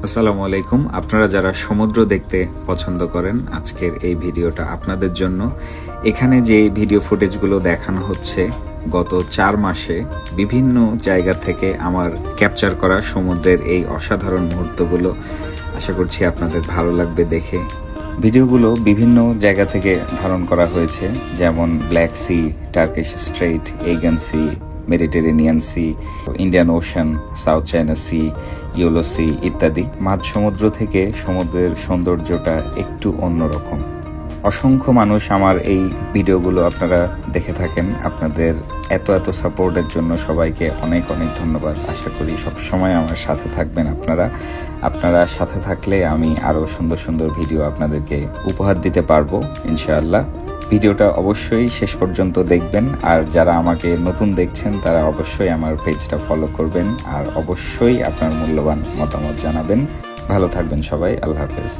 আসসালামু আলাইকুম। আপনারা যারা সমুদ্র দেখতে পছন্দ করেন, আজকের এই ভিডিওটা আপনাদের জন্য। এখানে যে ভিডিও ফুটেজগুলো দেখানো হচ্ছে গত 4 মাসে বিভিন্ন জায়গা থেকে আমার ক্যাপচার করা সমুদ্রের এই অসাধারণ মুহূর্তগুলো। আশা করছি আপনাদের ভালো লাগবে দেখে। ভিডিওগুলো বিভিন্ন জায়গা থেকে ধারণ করা হয়েছে, যেমন Black Sea, Turkish Strait, Aegean Sea, Mediterranean Sea, Indian Ocean, South China Sea, Yellow Sea ইত্যাদি। মাঝ সমুদ্র থেকে সমুদ্রের সৌন্দর্যটা একটু অন্যরকম। অসংখ্য মানুষ আমার এই ভিডিওগুলো আপনারা দেখে থাকেন। আপনাদের এত সাপোর্টের জন্য সবাইকে অনেক অনেক ধন্যবাদ। আশা করি সবসময় আমার সাথে থাকবেন। আপনারা সাথে থাকলে আমি আরও সুন্দর সুন্দর ভিডিও আপনাদেরকে উপহার দিতে পারবো ইনশাআল্লাহ। ভিডিওটা অবশ্যই শেষ পর্যন্ত দেখবেন, আর যারা আমাকে নতুন দেখছেন তারা অবশ্যই আমার পেজটা ফলো করবেন, আর অবশ্যই আপনার মূল্যবান মতামত জানাবেন। ভালো থাকবেন সবাই। আল্লাহ হাফেজ।